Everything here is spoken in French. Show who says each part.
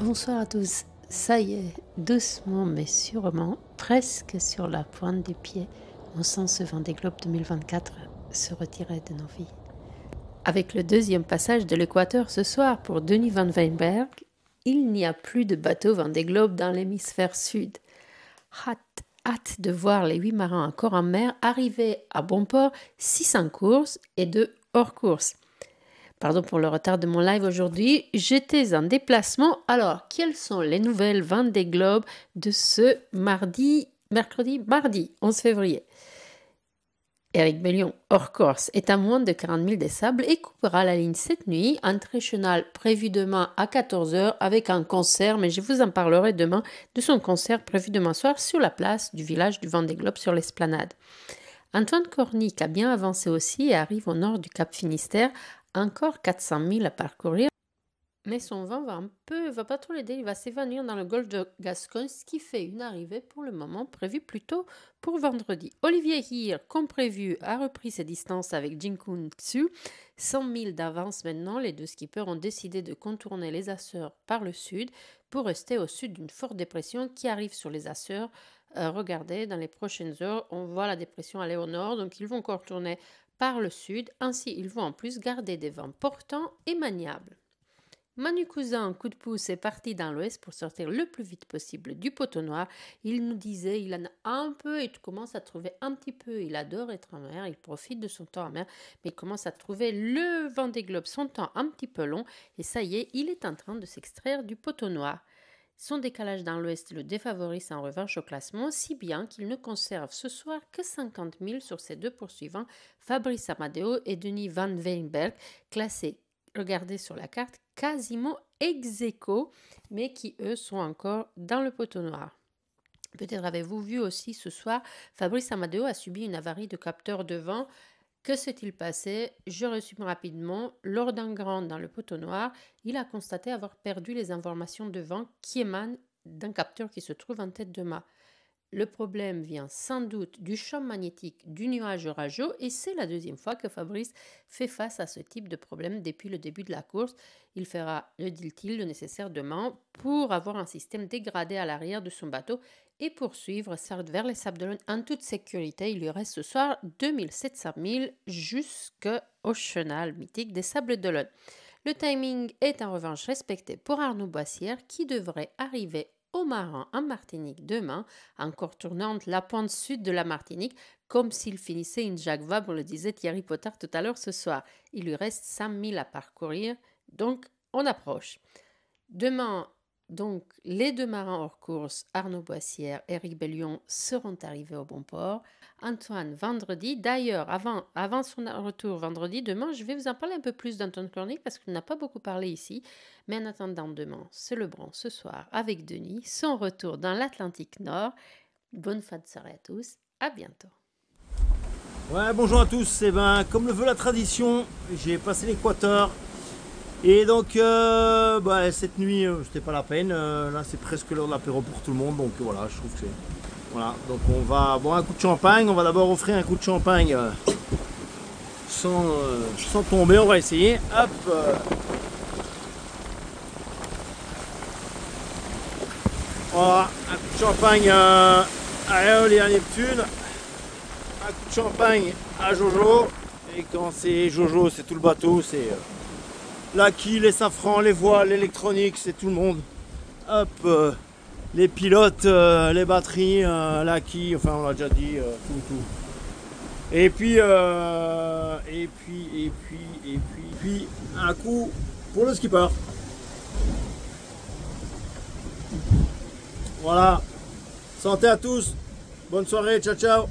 Speaker 1: Bonsoir à tous. Ça y est, doucement mais sûrement, presque sur la pointe des pieds, on sent ce Vendée Globe 2024 se retirer de nos vies. Avec le deuxième passage de l'équateur ce soir pour Denis Van Weinberg, il n'y a plus de bateau Vendée Globe dans l'hémisphère sud. Hâte de voir les 8 marins encore en mer arriver à bon port, 6 en course et 2 hors course. Pardon pour le retard de mon live aujourd'hui, j'étais en déplacement. Alors, quelles sont les nouvelles Vendée Globe de ce mardi 11 février? Éric Bellion, hors course, est à moins de 40 000 des Sables et coupera la ligne cette nuit, entrée chenal prévu demain à 14 h avec un concert, mais je vous en parlerai demain de son concert prévu demain soir sur la place du village du Vendée Globe sur l'esplanade. Antoine Cornic a bien avancé aussi et arrive au nord du Cap Finistère, encore 400 000 à parcourir, mais son vent va pas trop l'aider, il va s'évanouir dans le golfe de Gascogne, ce qui fait une arrivée pour le moment prévue plutôt pour vendredi. Olivier Hir, comme prévu, a repris ses distances avec Jinkun Tsu, 100 000 d'avance maintenant. Les deux skippers ont décidé de contourner les Açores par le sud pour rester au sud d'une forte dépression qui arrive sur les Açores. Regardez, dans les prochaines heures, on voit la dépression aller au nord, donc ils vont contourner par le sud. Ainsi, ils vont en plus garder des vents portants et maniables. Manu Cousin, coup de pouce, est parti dans l'ouest pour sortir le plus vite possible du poteau noir. Il nous disait, il en a un peu et commence à trouver un petit peu. Il adore être en mer, il profite de son temps en mer, mais il commence à trouver le Vendée Globe, son temps un petit peu long. Et ça y est, il est en train de s'extraire du poteau noir. Son décalage dans l'ouest le défavorise en revanche au classement, si bien qu'il ne conserve ce soir que 50 000 sur ses deux poursuivants, Fabrice Amadeo et Denis Van Weinberg, classés, regardez sur la carte, quasiment ex-aequo, mais qui eux sont encore dans le poteau noir. Peut-être avez-vous vu aussi ce soir, Fabrice Amadeo a subi une avarie de capteur de vent. Que s'est-il passé? Je résume rapidement. Lors d'un grand dans le poteau noir, il a constaté avoir perdu les informations de vent qui émanent d'un capteur qui se trouve en tête de mât. Le problème vient sans doute du champ magnétique du nuage orageux et c'est la deuxième fois que Fabrice fait face à ce type de problème depuis le début de la course. Il fera, le dit-il, le nécessaire demain pour avoir un système dégradé à l'arrière de son bateau et poursuivre Sardes vers les Sables d'Olonne en toute sécurité. Il lui reste ce soir 2700 000 jusqu'au chenal mythique des Sables d'Olonne. Le timing est en revanche respecté pour Arnaud Boissière qui devrait arriver au Marin en Martinique demain, encore tournante la pointe sud de la Martinique, comme s'il finissait une Jacques Vabre, le disait Thierry Potard tout à l'heure ce soir. Il lui reste 5 000 à parcourir, donc on approche. Demain, donc, les deux marins hors course, Arnaud Boissière et Éric Bellion, seront arrivés au bon port. Antoine, vendredi. D'ailleurs, avant son retour vendredi, demain, je vais vous en parler un peu plus d'Antoine Cornic parce qu'on n'a pas beaucoup parlé ici. Mais en attendant demain, ce Lebron ce soir avec Denis, son retour dans l'Atlantique Nord. Bonne fin de soirée à tous. À bientôt.
Speaker 2: Ouais, bonjour à tous. Et comme le veut la tradition, j'ai passé l'équateur. Et donc, cette nuit, c'était pas la peine. Là, c'est presque l'heure de l'apéro pour tout le monde. Donc voilà, je trouve que c'est... Voilà, donc on va boire un coup de champagne. On va d'abord offrir un coup de champagne sans tomber. On va essayer. Hop. Voilà, un coup de champagne à Aéole et à Neptune. Un coup de champagne à Jojo. Et quand c'est Jojo, c'est tout le bateau. C'est... la quille, les safrans, les voiles, l'électronique, c'est tout le monde. Hop, les pilotes, les batteries, la quille, enfin on l'a déjà dit, tout. Et puis un coup pour le skipper. Voilà. Santé à tous. Bonne soirée, ciao ciao.